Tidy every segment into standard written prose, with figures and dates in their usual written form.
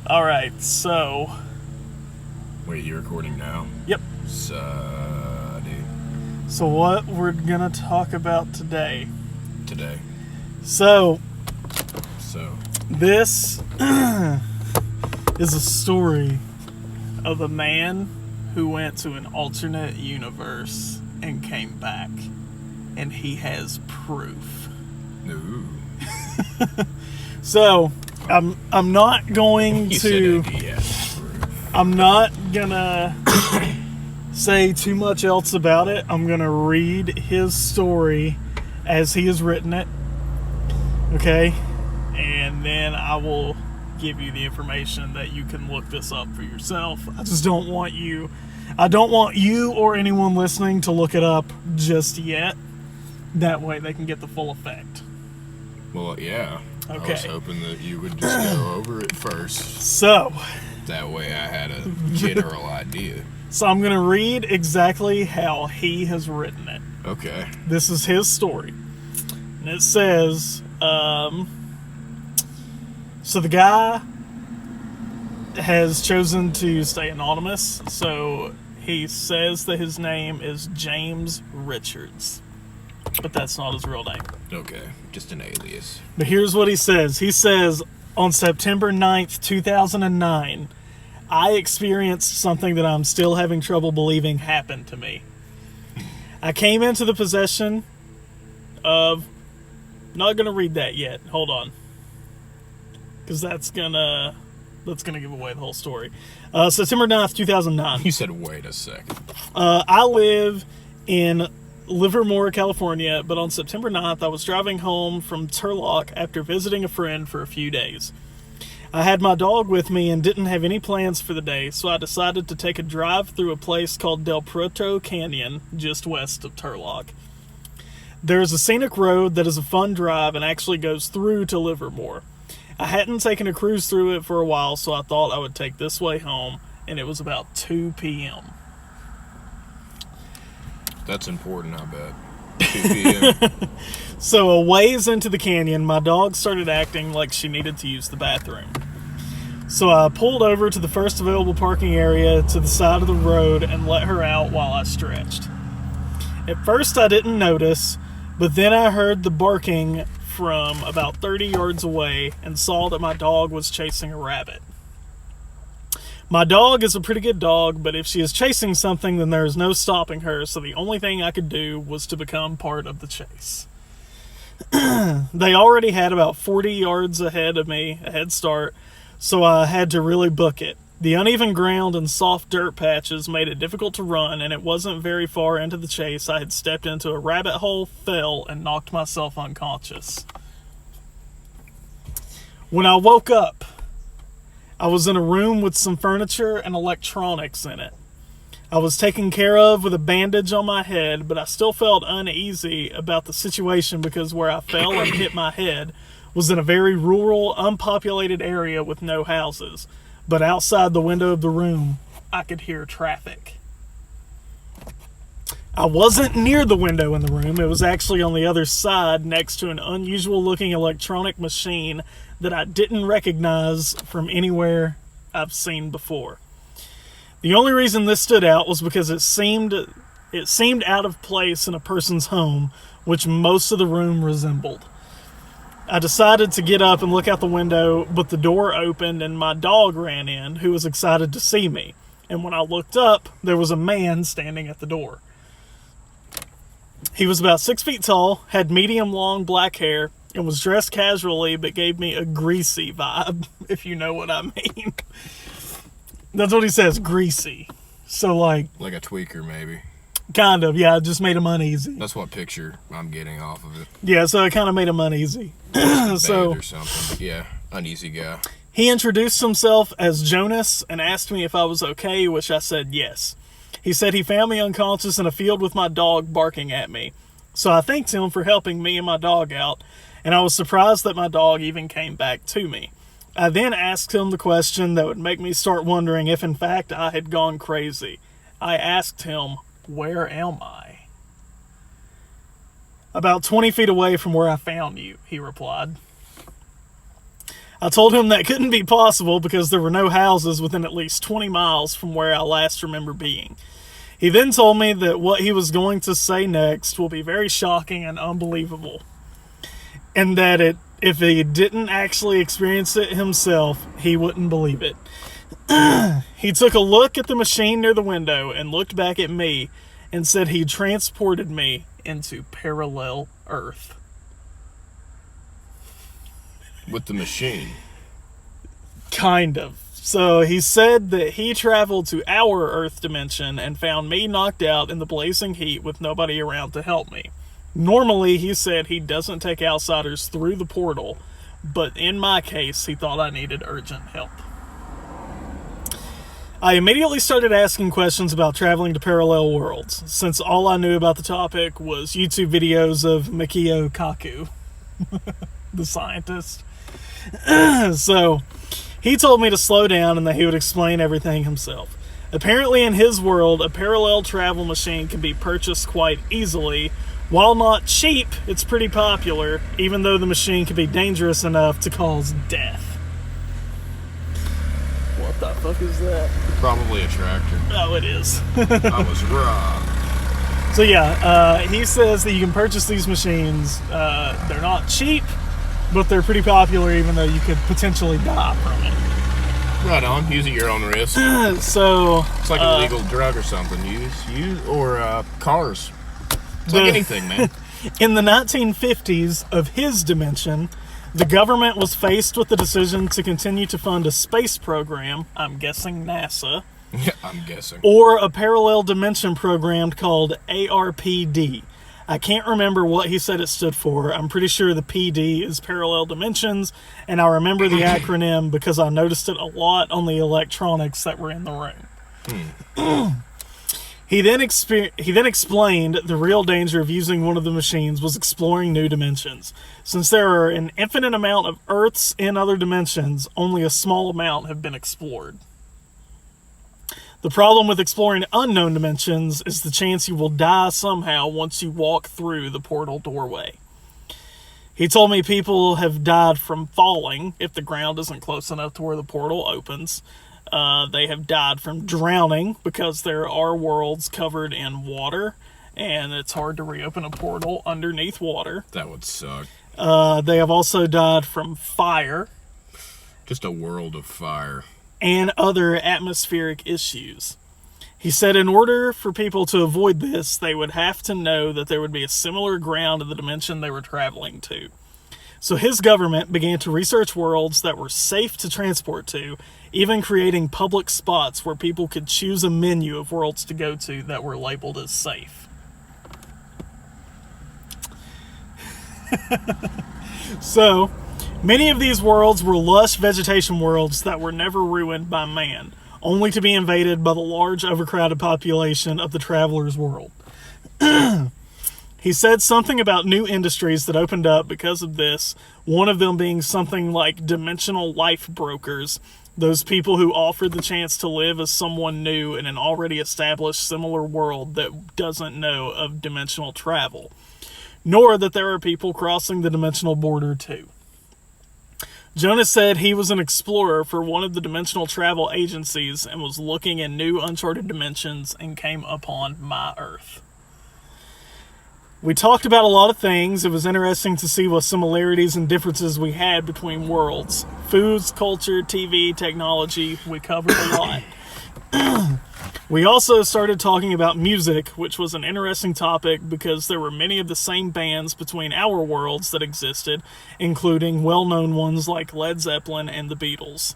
All right, so Wait, you recording now? yep. Dude. So what we're gonna talk about today? Today. So So, this is a story of a man who went to an alternate universe and came back, and he has proof. ooh. So I'm not going You to. said yes. I'm not gonna say too much else about it. I'm gonna read his story as he has written it. Okay? And then I will give you the information that you can look this up for yourself. I just don't want you or anyone listening to look it up just yet. That way they can get the full effect. Well, yeah. Okay. I was hoping that you would just go over it first. So That way I had a general idea. I'm gonna read exactly how he has written it. Okay. This is his story. And it says, so the guy has chosen to stay anonymous. So he says that his name is James Richards. But that's not his real name. Okay. Just an alias. But here's what he says. He says, on September 9th, 2009, I experienced something that I'm still having trouble believing happened to me. I came into the possession of... Not going to read that yet. Hold on. Because that's going to give away the whole story. September 9th, 2009. You said, wait a second. I live in Livermore, California, but on September 9th, I was driving home from Turlock after visiting a friend for a few days. I had my dog with me and didn't have any plans for the day, so I decided to take a drive through a place called Del Prieto Canyon, just west of Turlock. There's a scenic road that is a fun drive and actually goes through to Livermore. I hadn't taken a cruise through it for a while, so I thought I would take this way home, and it was about 2 p.m. That's important, I bet. 2 p.m. So a ways into the canyon, my dog started acting like she needed to use the bathroom. So I pulled over to the first available parking area to the side of the road and let her out while I stretched. At first I didn't notice, but then I heard the barking from about 30 yards away and saw that my dog was chasing a rabbit. My dog is a pretty good dog, but if she is chasing something, then there is no stopping her, so the only thing I could do was to become part of the chase. They already had about 40 yards ahead of me, a head start, so I had to really book it. The uneven ground and soft dirt patches made it difficult to run, and it wasn't very far into the chase I had stepped into a rabbit hole, fell, and knocked myself unconscious. When I woke up, I was in a room with some furniture and electronics in it. I was taken care of with a bandage on my head, but I still felt uneasy about the situation because where I fell and hit my head was in a very rural, unpopulated area with no houses. But outside the window of the room, I could hear traffic. I wasn't near the window in the room. It was actually on the other side next to an unusual looking electronic machine that I didn't recognize from anywhere I've seen before. The only reason this stood out was because it seemed out of place in a person's home, which most of the room resembled. I decided to get up and look out the window, but the door opened and my dog ran in, who was excited to see me. And when I looked up, there was a man standing at the door. He was about 6 feet tall, had medium long black hair, and was dressed casually but gave me a greasy vibe, if you know what I mean. That's what he says, greasy. So like Like a tweaker, maybe. kind of, yeah, it just made him uneasy. That's what picture I'm getting off of it. Yeah, so it kind of made him uneasy. So Band or something. But yeah, uneasy guy. he introduced himself as Jonas and asked me if I was okay, which I said yes. He said he found me unconscious in a field with my dog barking at me. So I thanked him for helping me and my dog out, and I was surprised that my dog even came back to me. I then asked him the question that would make me start wondering if in fact I had gone crazy. I asked him, "Where am I?" "About 20 feet away from where I found you," he replied. I told him that couldn't be possible because there were no houses within at least 20 miles from where I last remember being. He then told me that what he was going to say next will be very shocking and unbelievable, and that if he didn't actually experience it himself, he wouldn't believe it. He took a look at the machine near the window and looked back at me and said he transported me into parallel Earth. With the machine. Kind of. So he said that he traveled to our Earth dimension and found me knocked out in the blazing heat with nobody around to help me. Normally, he said he doesn't take outsiders through the portal, but in my case, he thought I needed urgent help. I immediately started asking questions about traveling to parallel worlds, since all I knew about the topic was YouTube videos of Mikio Kaku, the scientist. So, he told me to slow down and that he would explain everything himself. Apparently in his world, a parallel travel machine can be purchased quite easily. While not cheap, it's pretty popular, even though the machine can be dangerous enough to cause death. What the fuck is that? Probably a tractor. Oh, it is. I was wrong. So yeah, he says that you can purchase these machines. They're not cheap, but they're pretty popular, even though you could potentially die from it. Right on. Use at your own risk. So It's like a legal drug or something. Use or cars. It's like anything, man. In the 1950s of his dimension, the government was faced with the decision to continue to fund a space program, I'm guessing NASA, Yeah, I'm guessing. or a parallel dimension program called ARPD. I can't remember what he said it stood for. I'm pretty sure the PD is parallel dimensions, and I remember the acronym because I noticed it a lot on the electronics that were in the room. He then explained the real danger of using one of the machines was exploring new dimensions. Since there are an infinite amount of Earths in other dimensions, only a small amount have been explored. The problem with exploring unknown dimensions is the chance you will die somehow once you walk through the portal doorway. He told me people have died from falling if the ground isn't close enough to where the portal opens. They have died from drowning because there are worlds covered in water and it's hard to reopen a portal underneath water. That would suck. They have also died from fire. Just a world of fire. And other atmospheric issues. He said in order for people to avoid this, they would have to know that there would be a similar ground to the dimension they were traveling to. So his government began to research worlds that were safe to transport to, even creating public spots where people could choose a menu of worlds to go to that were labeled as safe. So, many of these worlds were lush vegetation worlds that were never ruined by man, only to be invaded by the large overcrowded population of the traveler's world. He said something about new industries that opened up because of this, one of them being something like dimensional life brokers, those people who offered the chance to live as someone new in an already established similar world that doesn't know of dimensional travel, nor that there are people crossing the dimensional border too. Jonas said he was an explorer for one of the dimensional travel agencies and was looking in new uncharted dimensions and came upon my Earth. We talked about a lot of things. It was interesting to see what similarities and differences we had between worlds. Foods, culture, TV, technology, we covered a lot. We also started talking about music, which was an interesting topic because there were many of the same bands between our worlds that existed, including well-known ones like Led Zeppelin and the Beatles.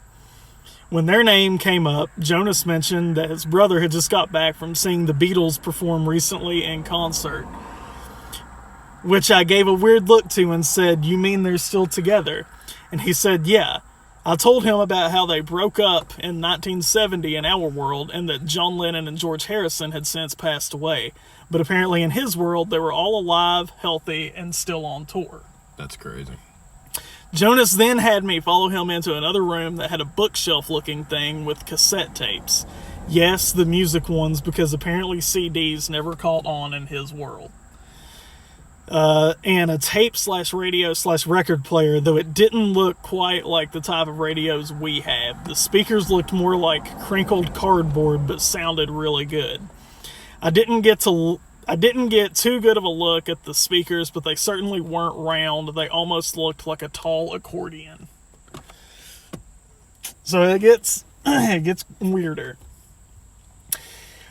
When their name came up, Jonas mentioned that his brother had just got back from seeing the Beatles perform recently in concert, which I gave a weird look to and said, "You mean they're still together?" And he said, "Yeah." I told him about how they broke up in 1970 in our world and that John Lennon and George Harrison had since passed away. But apparently in his world, they were all alive, healthy, and still on tour. That's crazy. Jonas then had me follow him into another room that had a bookshelf-looking thing with cassette tapes. Yes, the music ones, because apparently CDs never caught on in his world. and a tape/radio/record player, though it didn't look quite like the type of radios we have. The speakers looked more like crinkled cardboard, but sounded really good. I didn't get too good of a look at the speakers, but they certainly weren't round. They almost looked like a tall accordion. So it gets weirder.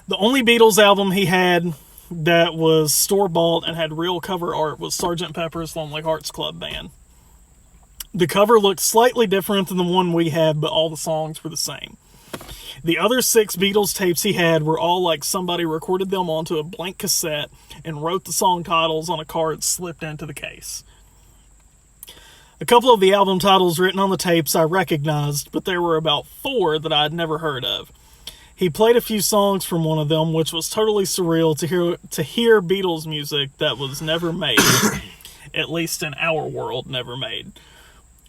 The only Beatles album he had that was store-bought and had real cover art was Sgt. Pepper's Lonely Hearts Club Band. The cover looked slightly different than the one we had, but all the songs were the same. The other 6 Beatles tapes he had were all like somebody recorded them onto a blank cassette and wrote the song titles on a card slipped into the case. A couple of the album titles written on the tapes I recognized, but there were about 4 that I had never heard of. He played a few songs from one of them, which was totally surreal to hear Beatles music that was never made, at least in our world, never made.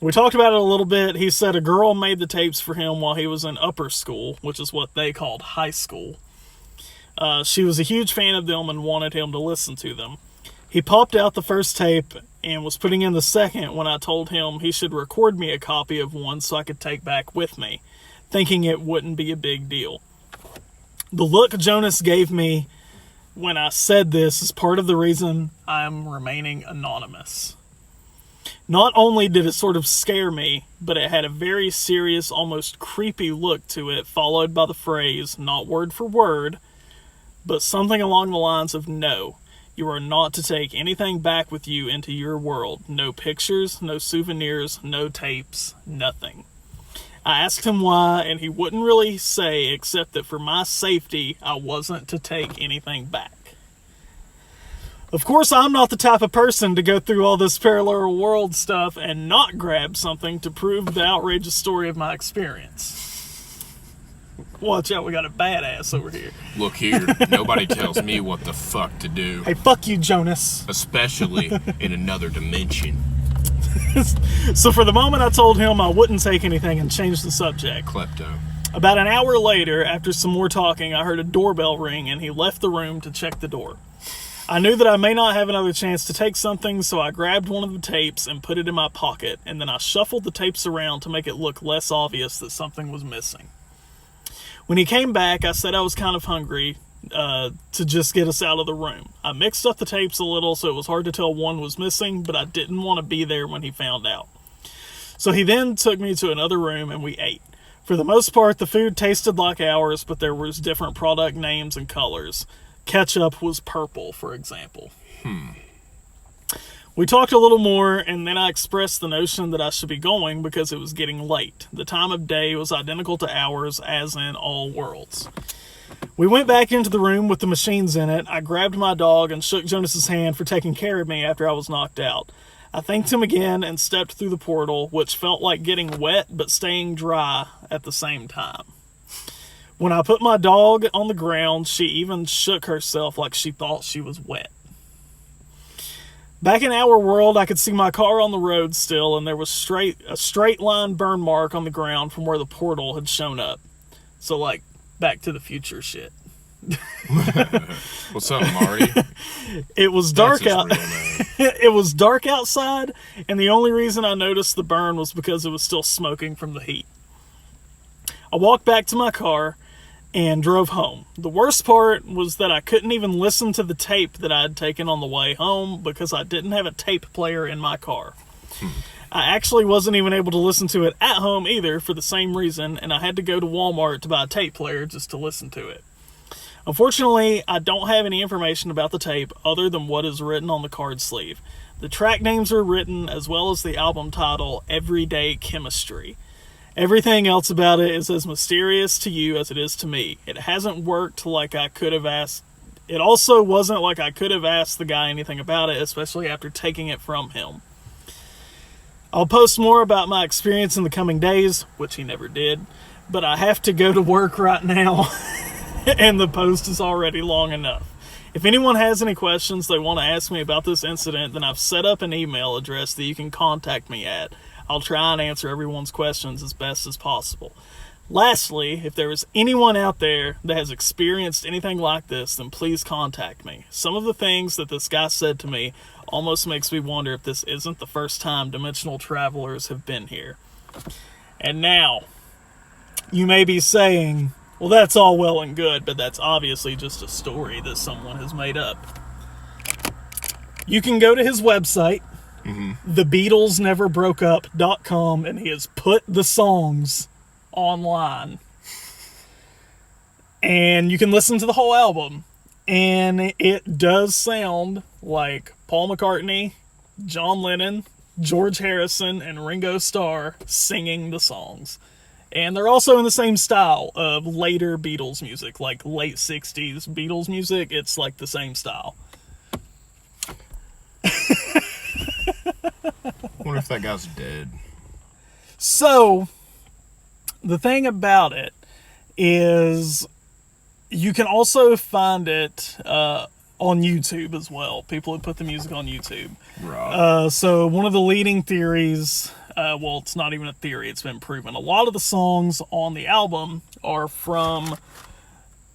We talked about it a little bit. He said a girl made the tapes for him while he was in upper school, which is what they called high school. She was a huge fan of them and wanted him to listen to them. He popped out the first tape and was putting in the second when I told him he should record me a copy of one so I could take back with me, thinking it wouldn't be a big deal. The look Jonas gave me when I said this is part of the reason I'm remaining anonymous. Not only did it sort of scare me, but it had a very serious, almost creepy look to it, followed by the phrase, not word for word, but something along the lines of, no, you are not to take anything back with you into your world. No pictures, no souvenirs, no tapes, nothing. I asked him why, and he wouldn't really say, except that for my safety, I wasn't to take anything back. Of course, I'm not the type of person to go through all this parallel world stuff and not grab something to prove the outrageous story of my experience. Watch out, we got a badass over here. Look here, nobody tells me what the fuck to do. Hey, fuck you, Jonas. Especially in another dimension. So for the moment I told him I wouldn't take anything and changed the subject. Klepto. About an hour later, after some more talking, I heard a doorbell ring and he left the room to check the door. I knew that I may not have another chance to take something, so I grabbed one of the tapes and put it in my pocket, and then I shuffled the tapes around to make it look less obvious that something was missing. When he came back, I said I was kind of hungry to just get us out of the room. I mixed up the tapes a little so it was hard to tell one was missing, but I didn't want to be there when he found out. So he then took me to another room and we ate. For the most part, the food tasted like ours, but there was different product names and colors. Ketchup was purple, for example. We talked a little more, and then I expressed the notion that I should be going because it was getting late. The time of day was identical to ours, as in all worlds. We went back into the room with the machines in it. I grabbed my dog and shook Jonas's hand for taking care of me after I was knocked out. I thanked him again and stepped through the portal, which felt like getting wet but staying dry at the same time. When I put my dog on the ground, she even shook herself like she thought she was wet. Back in our world, I could see my car on the road still, and there was a straight line burn mark on the ground from where the portal had shown up. So, like, Back to the Future shit. What's up, Marty? It was dark out. It was dark outside, and the only reason I noticed the burn was because it was still smoking from the heat. I walked back to my car and drove home. The worst part was that I couldn't even listen to the tape that I had taken on the way home because I didn't have a tape player in my car. I actually wasn't even able to listen to it at home either for the same reason, and I had to go to Walmart to buy a tape player just to listen to it. Unfortunately, I don't have any information about the tape other than what is written on the card sleeve. The track names are written as well as the album title, Everyday Chemistry. Everything else about it is as mysterious to you as it is to me. It hasn't worked like I could have asked. It also wasn't like I could have asked the guy anything about it, especially after taking it from him. I'll post more about my experience in the coming days, which he never did, but I have to go to work right now, and the post is already long enough. If anyone has any questions they want to ask me about this incident, then I've set up an email address that you can contact me at. I'll try and answer everyone's questions as best as possible. Lastly, if there is anyone out there that has experienced anything like this, then please contact me. Some of the things that this guy said to me almost makes me wonder if this isn't the first time dimensional travelers have been here. And now, you may be saying, well, that's all well and good, but that's obviously just a story that someone has made up. You can go to his website, thebeatlesneverbroke-up.com, and he has put the songs online. And you can listen to the whole album. And it does sound like Paul McCartney, John Lennon, George Harrison, and Ringo Starr singing the songs. And they're also in the same style of later Beatles music, like late 60s Beatles music. It's like the same style. Wonder if that guy's dead. So, the thing about it is you can also find it on YouTube as well. People have put the music on YouTube. Right. So one of the leading theories, well, it's not even a theory, it's been proven. A lot of the songs on the album are from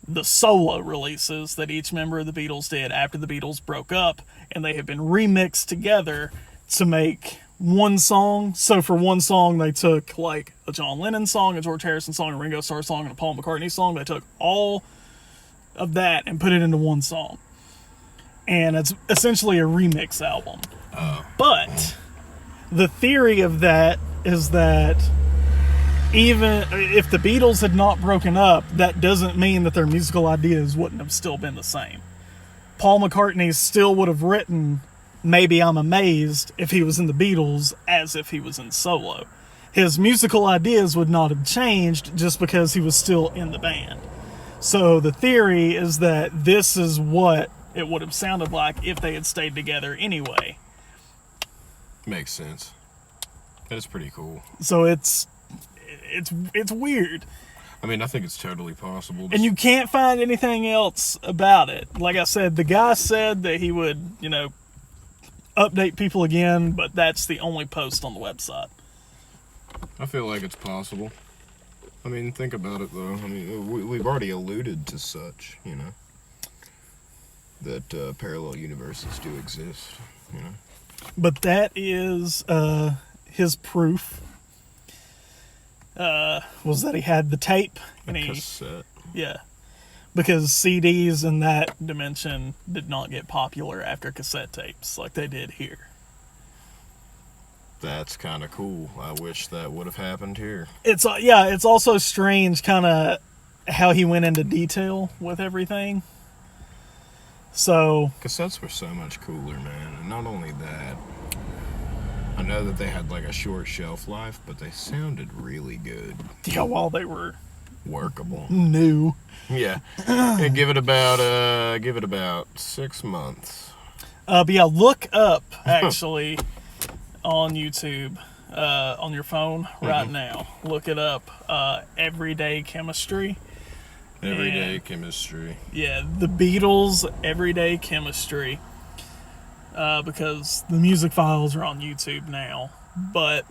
the solo releases that each member of the Beatles did after the Beatles broke up, and they have been remixed together to make one song. So for one song, they took like a John Lennon song, a George Harrison song, a Ringo Starr song, and a Paul McCartney song. They took all of that and put it into one song. And it's essentially a remix album. But the theory of that is that even if the Beatles had not broken up, that doesn't mean that their musical ideas wouldn't have still been the same. Paul McCartney still would have written Maybe I'm Amazed if he was in the Beatles as if he was in solo. His musical ideas would not have changed just because he was still in the band. So the theory is that this is what it would have sounded like if they had stayed together anyway. Makes sense. That is pretty cool. So it's weird. I mean, I think it's totally possible. And you can't find anything else about it. Like I said, the guy said that he would, update people again, but that's the only post on the website. I feel like it's possible. I mean, think about it, though. I mean, we've already alluded to such, that parallel universes do exist, But that is his proof. Was that he had the tape. A cassette. Yeah. Because CDs in that dimension did not get popular after cassette tapes like they did here. That's kind of cool. I wish that would have happened here. It's also strange kind of how he went into detail with everything. So Cassettes were so much cooler, man. And not only that, I know that they had like a short shelf life, but they sounded really good. yeah, while they were Workable. new. Yeah. And give it about 6 months. But yeah, look up actually on YouTube, on your phone right now. Look it up. Everyday Chemistry. Everyday Chemistry. Yeah, the Beatles, Everyday Chemistry. Because the music files are on YouTube now. But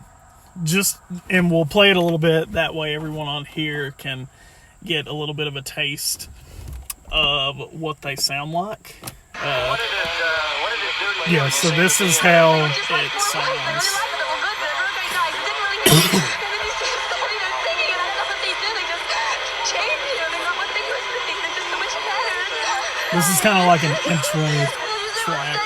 and we'll play it a little bit. That way everyone on here can get a little bit of a taste of what they sound like. Yeah, so this is how it sounds. This is kind of like an intro track.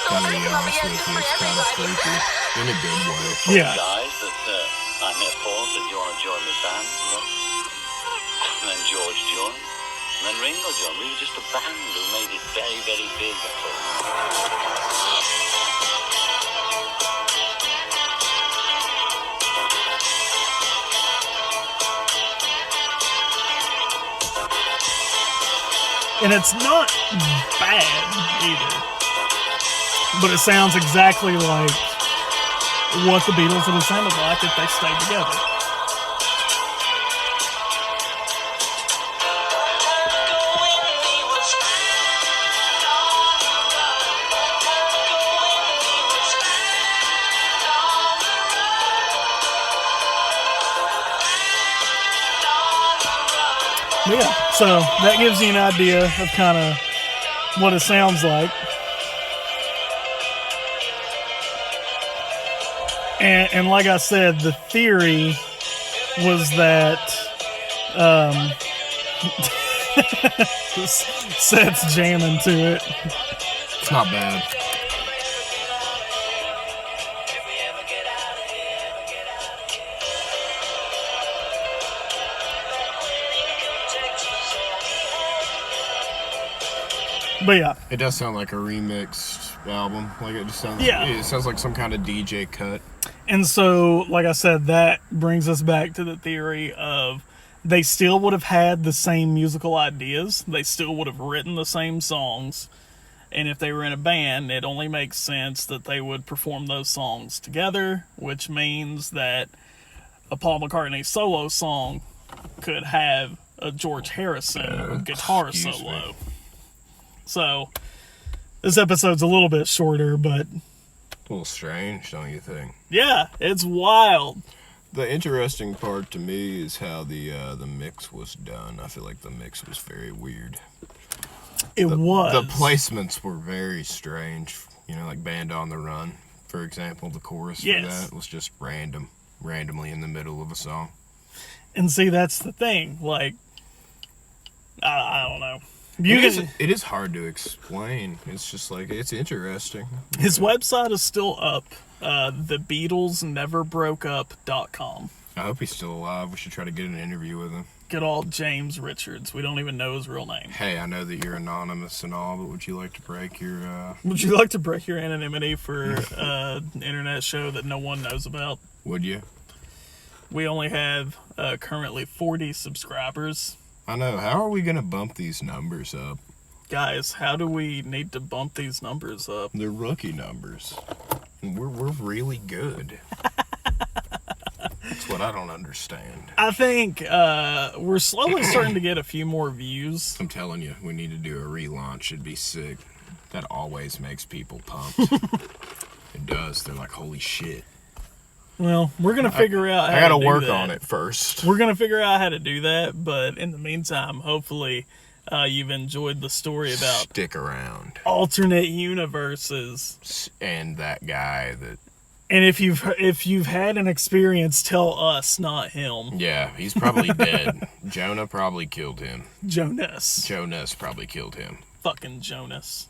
Gotta be honest with you, it's kind of creepy in a good way. Yeah. Guys, that I met Paul, said, do you want to join the band? And then George joined, and then Ringo joined. We were just a band who made it very, very big. And it's not bad either. But it sounds exactly like what the Beatles would have sounded like if they stayed together. But yeah, so that gives you an idea of kind of what it sounds like. And like I said, the theory was that Seth's jamming to it. It's not bad. But yeah, It does sound like a remixed album. Like it just sounds. Yeah. It sounds like some kind of DJ cut. and so like I said, that brings us back to the theory of they still would have had the same musical ideas. They still would have written the same songs. And if they were in a band, it only makes sense that they would perform those songs together, which means that a Paul McCartney solo song could have a George Harrison guitar excuse solo. me. So this episode's a little bit shorter, but A little strange, don't you think? yeah, it's wild. The interesting part to me is how the mix was done. I feel like the mix was very weird. It was. The placements were very strange. You know, like Band on the Run, for example. The chorus Yes. for that was just randomly in the middle of a song. And see, that's the thing. Like, I don't know. It is hard to explain. It's just like, it's interesting. His website is still up. TheBeatlesNeverBrokeUp.com. I hope he's still alive. We should try to get an interview with him. Good old James Richards. We don't even know his real name. Hey, I know that you're anonymous and all, but would you like to break your, Would you like to break your anonymity for an internet show that no one knows about? would you? We only have currently 40 subscribers. I know. How are we going to bump these numbers up? Guys, how do we need to bump these numbers up? They're rookie numbers. And we're really good. That's what I don't understand. I think we're slowly starting to get a few more views. I'm telling you, we need to do a relaunch. It'd be sick. That always makes people pumped. It does. They're like, holy shit. Well, we're going to figure out how I gotta to do work that. on it first. We're going to figure out how to do that, but in the meantime, hopefully you've enjoyed the story about Stick around. alternate universes. And that guy that, And if you've had an experience, tell us, not him. yeah, he's probably dead. Jonah probably killed him. Jonas. Jonas probably killed him. Fucking Jonas.